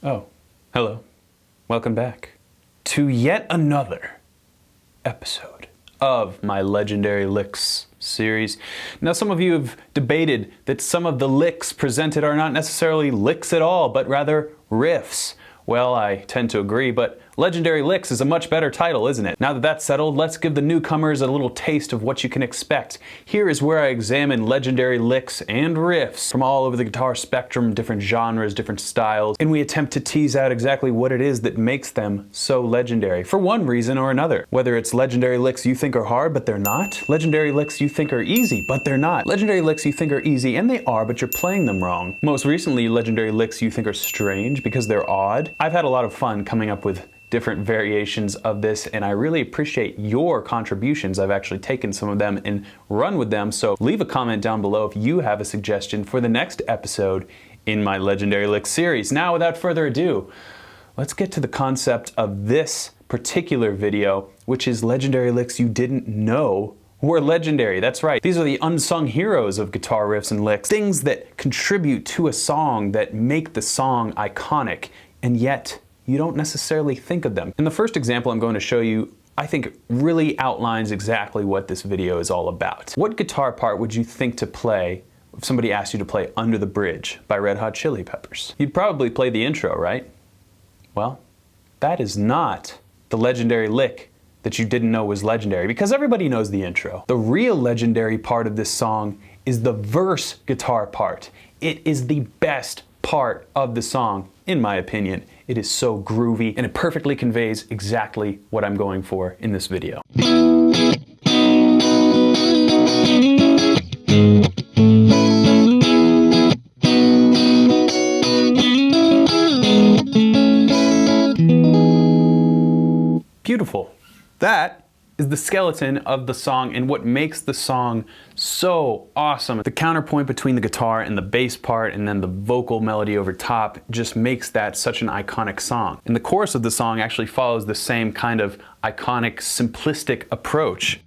Oh, hello. Welcome back to yet another episode of my Legendary Licks series. Now, some of you have debated that some of the licks presented are not necessarily licks at all, but rather riffs. Well, I tend to agree, but Legendary Licks is a much better title, isn't it? Now that that's settled, let's give the newcomers a little taste of what you can expect. Here is where I examine legendary licks and riffs from all over the guitar spectrum, different genres, different styles, and we attempt to tease out exactly what it is that makes them so legendary, for one reason or another. Whether it's legendary licks you think are hard, but they're not. Legendary licks you think are easy, but they're not. Legendary licks you think are easy, and they are, but you're playing them wrong. Most recently, legendary licks you think are strange because they're odd. I've had a lot of fun coming up with different variations of this, and I really appreciate your contributions. I've actually taken some of them and run with them, so leave a comment down below if you have a suggestion for the next episode in my Legendary Licks series. Now, without further ado, let's get to the concept of this particular video, which is legendary licks you didn't know were legendary. That's right. These are the unsung heroes of guitar riffs and licks, things that contribute to a song that make the song iconic, and yet you don't necessarily think of them. And the first example I'm going to show you, I think, really outlines exactly what this video is all about. What guitar part would you think to play if somebody asked you to play Under the Bridge by Red Hot Chili Peppers? You'd probably play the intro, right? Well, that is not the legendary lick that you didn't know was legendary, because everybody knows the intro. The real legendary part of this song is the verse guitar part. It is the best part of the song, in my opinion. It is so groovy, and it perfectly conveys exactly what I'm going for in this video. Beautiful. That is the skeleton of the song and what makes the song so awesome. The counterpoint between the guitar and the bass part and then the vocal melody over top just makes that such an iconic song. And the chorus of the song actually follows the same kind of iconic, simplistic approach.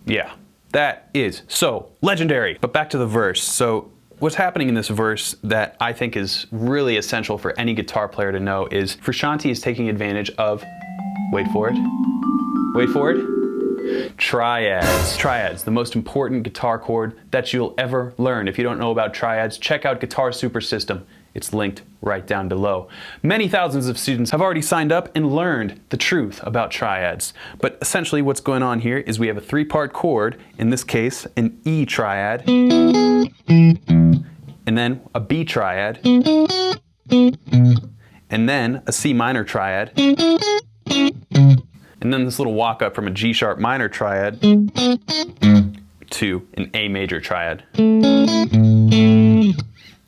Yeah. That is so legendary. But back to the verse. So what's happening in this verse that I think is really essential for any guitar player to know is Frusciante is taking advantage of, wait for it, triads. Triads, the most important guitar chord that you'll ever learn. If you don't know about triads, check out Guitar Super System. It's linked right down below. Many thousands of students have already signed up and learned the truth about triads. But essentially what's going on here is we have a three-part chord, in this case an E triad, and then a B triad, and then a C minor triad, and then this little walk up from a G sharp minor triad to an A major triad.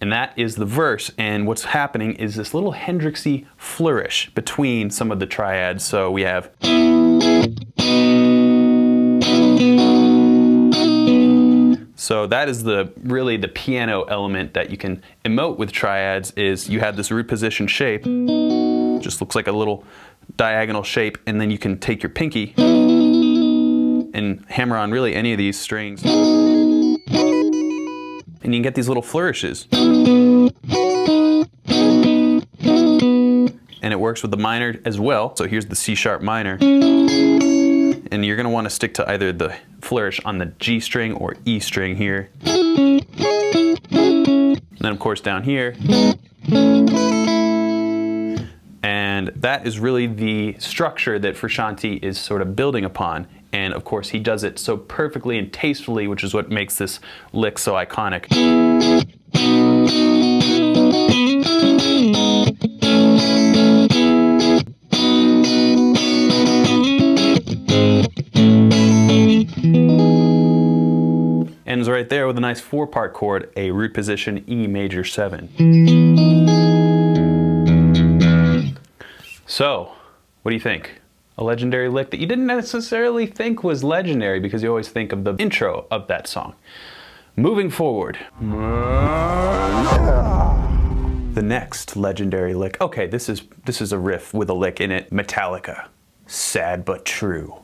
And that is the verse, and what's happening is this little Hendrixy flourish between some of the triads. So we have, so that is really the piano element that you can emote with triads. Is you have this root position shape, just looks like a little diagonal shape, and then you can take your pinky and hammer on really any of these strings, and you can get these little flourishes. And it works with the minor as well. So here's the C sharp minor. And you're gonna wanna stick to either the flourish on the G string or E string here. And then of course down here. And that is really the structure that Frusciante is sort of building upon. And of course he does it so perfectly and tastefully, which is what makes this lick so iconic. Ends right there with a nice four-part chord, a root position E major 7. So, what do you think? A legendary lick that you didn't necessarily think was legendary because you always think of the intro of that song. Moving forward. The next legendary lick. Okay, this is a riff with a lick in it. Metallica. sad but true.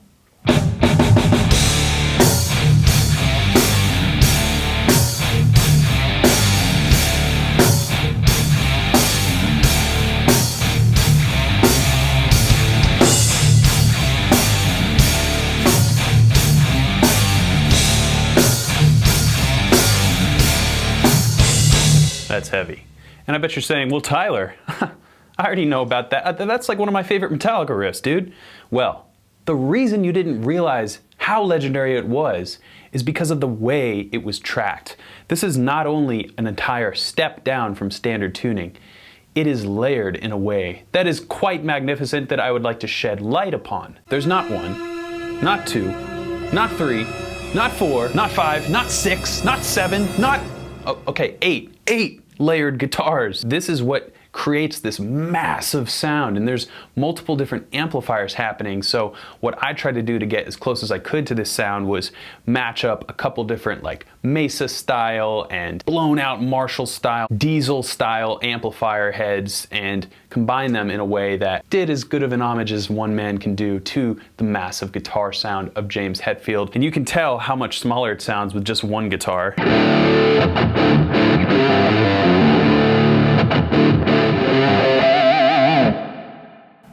That's heavy. And I bet you're saying, well, Tyler, I already know about that. That's like one of my favorite Metallica riffs, dude. Well, the reason you didn't realize how legendary it was is because of the way it was tracked. This is not only an entire step down from standard tuning, it is layered in a way that is quite magnificent that I would like to shed light upon. There's not one, not two, not three, not four, not five, not six, not seven, not, okay, eight layered guitars. This is what creates this massive sound, and there's multiple different amplifiers happening. So what I tried to do to get as close as I could to this sound was match up a couple different like Mesa style and blown out Marshall style, Diesel style amplifier heads, and combine them in a way that did as good of an homage as one man can do to the massive guitar sound of James Hetfield. And you can tell how much smaller it sounds with just one guitar.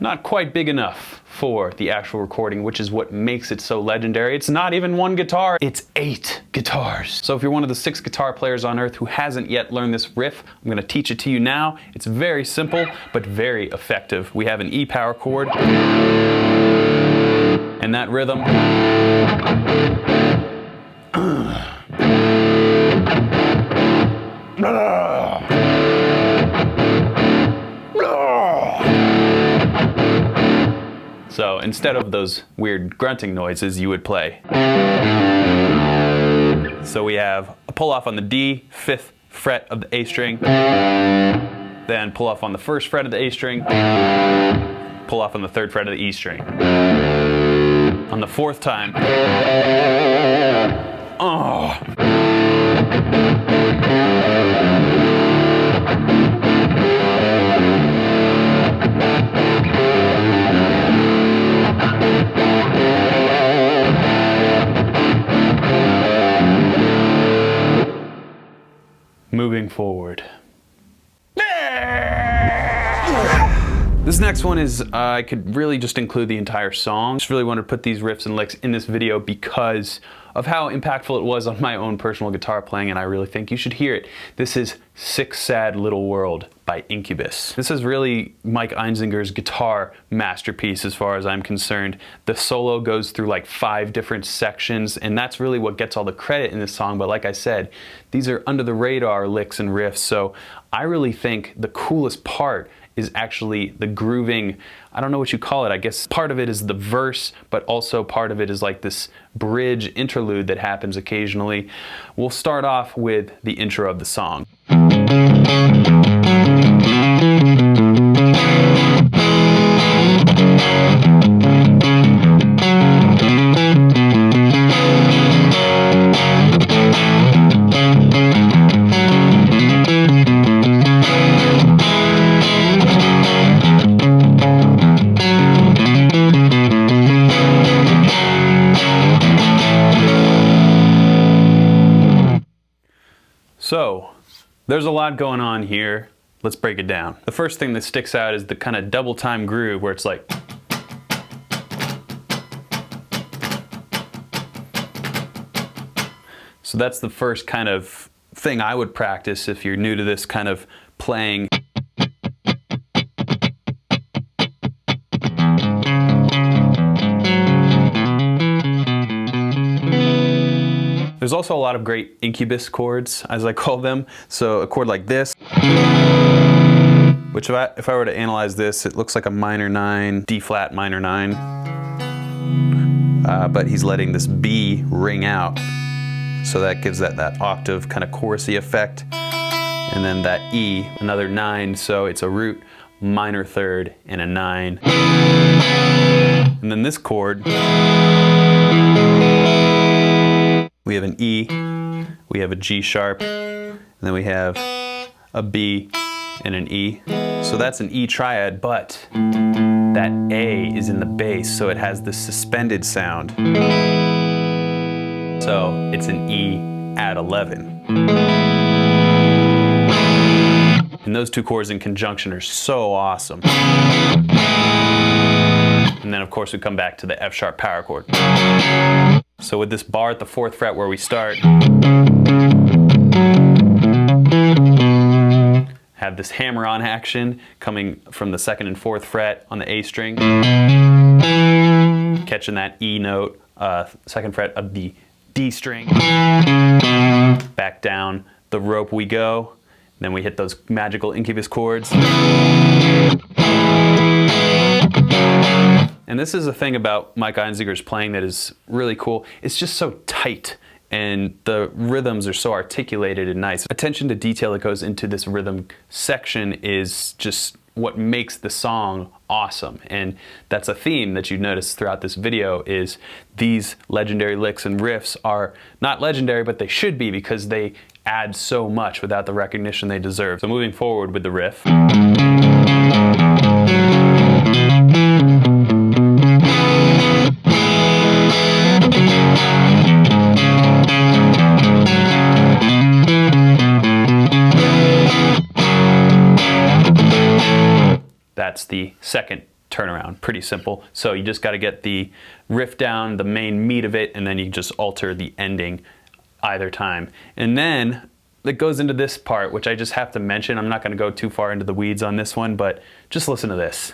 Not quite big enough for the actual recording, which is what makes it so legendary. It's not even one guitar, it's 8 guitars. So if you're one of the 6 guitar players on earth who hasn't yet learned this riff, I'm gonna teach it to you now. It's very simple, but very effective. We have an E power chord, and that rhythm. So instead of those weird grunting noises, you would play. So we have a pull off on the D, 5th fret of the A string, then pull off on the 1st fret of the A string, pull off on the 3rd fret of the E string. On the 4th time, moving forward. This next one is, I could really just include the entire song. Just really wanted to put these riffs and licks in this video because of how impactful it was on my own personal guitar playing, and I really think you should hear it. This is Sick Sad Little World by Incubus. This is really Mike Einzinger's guitar masterpiece as far as I'm concerned. The solo goes through like 5 different sections, and that's really what gets all the credit in this song, but like I said, these are under the radar licks and riffs, so I really think the coolest part is actually the grooving, I don't know what you call it, I guess part of it is the verse, but also part of it is like this bridge interlude that happens occasionally. We'll start off with the intro of the song. So, there's a lot going on here. Let's break it down. The first thing that sticks out is the kind of double time groove where it's like. So that's the first kind of thing I would practice if you're new to this kind of playing. There's also a lot of great Incubus chords, as I call them. So a chord like this, which if I were to analyze this, it looks like a minor 9, D flat minor 9. But he's letting this B ring out. So that gives that octave kind of chorusy effect. And then that E, another 9, so it's a root, minor 3rd, and a 9. And then this chord, we have an E, we have a G sharp, and then we have a B and an E. So that's an E triad, but that A is in the bass, so it has this suspended sound. So it's an E add 11. And those two chords in conjunction are so awesome. And then of course we come back to the F sharp power chord. So with this bar at the 4th fret where we start, have this hammer-on action coming from the 2nd and 4th fret on the A string, catching that E note, 2nd fret of the D string, back down the rope we go, then we hit those magical Incubus chords. And this is a thing about Mike Einziger's playing that is really cool. It's just so tight, and the rhythms are so articulated and nice. Attention to detail that goes into this rhythm section is just what makes the song awesome. And that's a theme that you notice throughout this video, is these legendary licks and riffs are not legendary, but they should be, because they add so much without the recognition they deserve. So moving forward with the riff. That's the second turnaround. Pretty simple. So you just got to get the riff down, the main meat of it, and then you just alter the ending either time. And then it goes into this part, which I just have to mention. I'm not going to go too far into the weeds on this one, but just listen to this.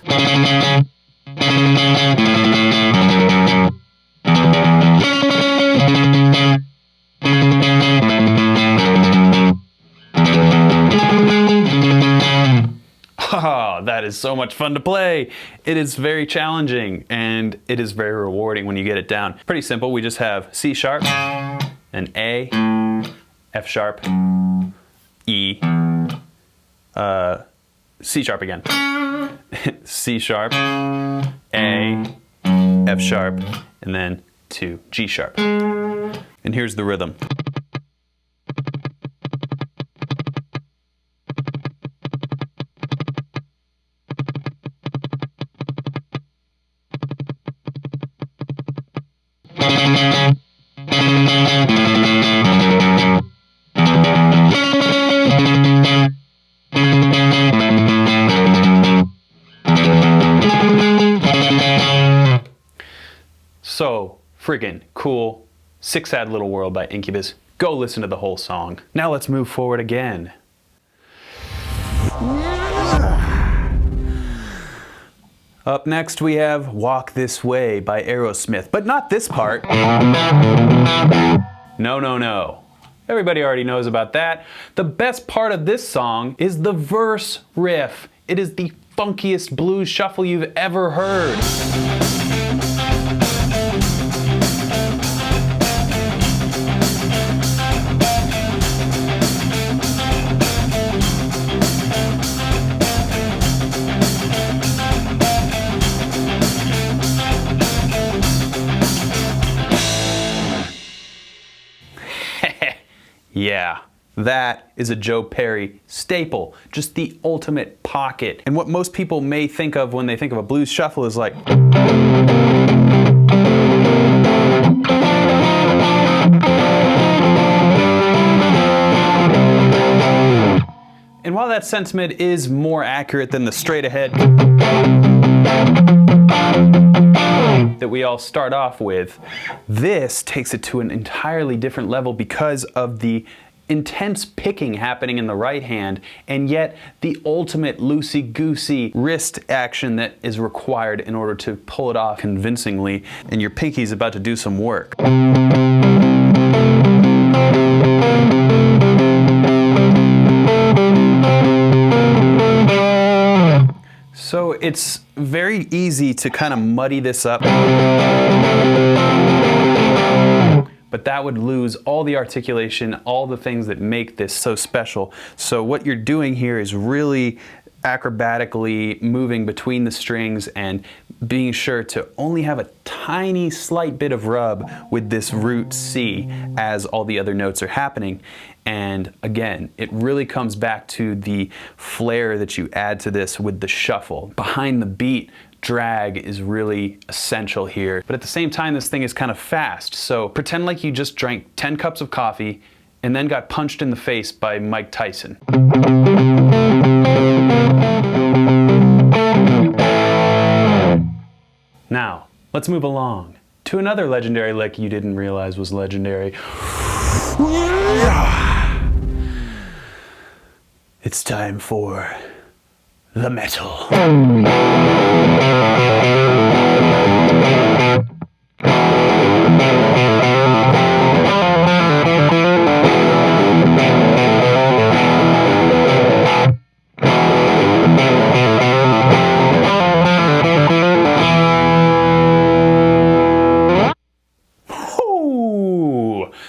Oh, that is so much fun to play. It is very challenging, and it is very rewarding when you get it down. Pretty simple. We just have C sharp, an A, F sharp, E, C sharp again, C sharp, A, F sharp, and then to G sharp. And here's the rhythm. So friggin' cool. 6-Sad Little World by Incubus. Go listen to the whole song. Now let's move forward again. Up next we have Walk This Way by Aerosmith, but not this part. No, no, no. Everybody already knows about that. The best part of this song is the verse riff. It is the funkiest blues shuffle you've ever heard. Yeah, that is a Joe Perry staple, just the ultimate pocket. And what most people may think of when they think of a blues shuffle is like, and while that sentiment is more accurate than the straight ahead that we all start off with, this takes it to an entirely different level because of the intense picking happening in the right hand, and yet the ultimate loosey-goosey wrist action that is required in order to pull it off convincingly, and your pinky's about to do some work. So it's very easy to kind of muddy this up, but that would lose all the articulation, all the things that make this so special. So what you're doing here is really acrobatically moving between the strings and being sure to only have a tiny slight bit of rub with this root C as all the other notes are happening. And again, it really comes back to the flair that you add to this with the shuffle. Behind the beat, drag is really essential here. But at the same time, this thing is kind of fast. So pretend like you just drank 10 cups of coffee and then got punched in the face by Mike Tyson. Now, let's move along to another legendary lick you didn't realize was legendary. It's time for the metal.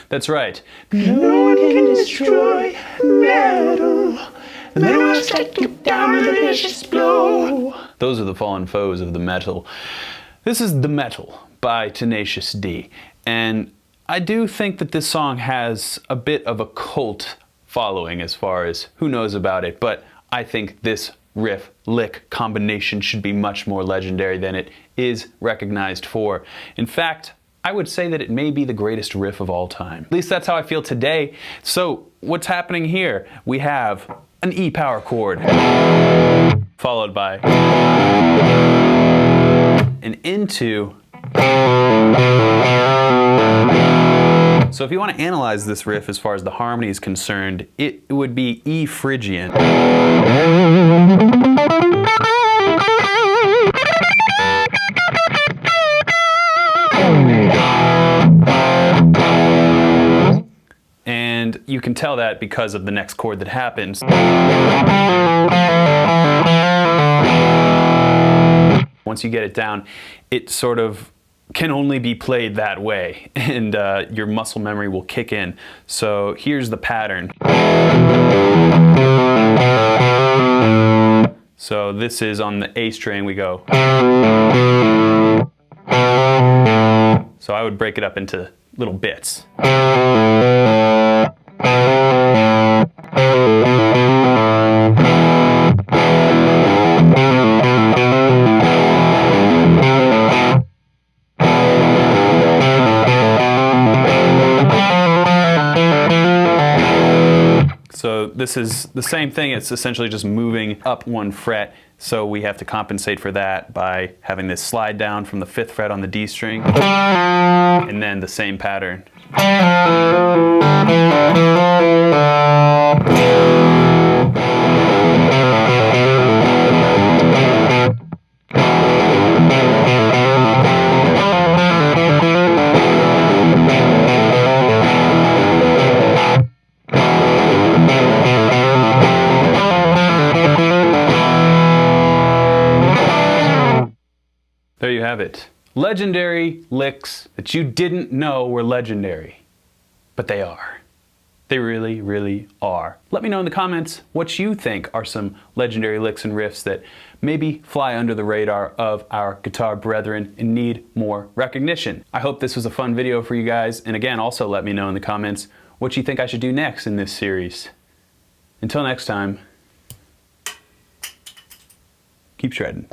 That's right. No one can destroy metal. The metal will strike you down with a vicious blow. Those are the fallen foes of the metal. This is The Metal by Tenacious D. And I do think that this song has a bit of a cult following as far as who knows about it, but I think this riff lick combination should be much more legendary than it is recognized for. In fact, I would say that it may be the greatest riff of all time. At least that's how I feel today. So what's happening here? We have an E power chord, followed by an into. So if you want to analyze this riff as far as the harmony is concerned, it would be E Phrygian. And you can tell that because of the next chord that happens. Once you get it down, it sort of can only be played that way, and your muscle memory will kick in. So here's the pattern. So this is on the A string, we go. So I would break it up into little bits. So this is the same thing, it's essentially just moving up one fret, so we have to compensate for that by having this slide down from the 5th fret on the D string, and then the same pattern. There you have it. Legendary licks that you didn't know were legendary. But they are. They really, really are. Let me know in the comments what you think are some legendary licks and riffs that maybe fly under the radar of our guitar brethren and need more recognition. I hope this was a fun video for you guys. And again, also let me know in the comments what you think I should do next in this series. Until next time, keep shredding.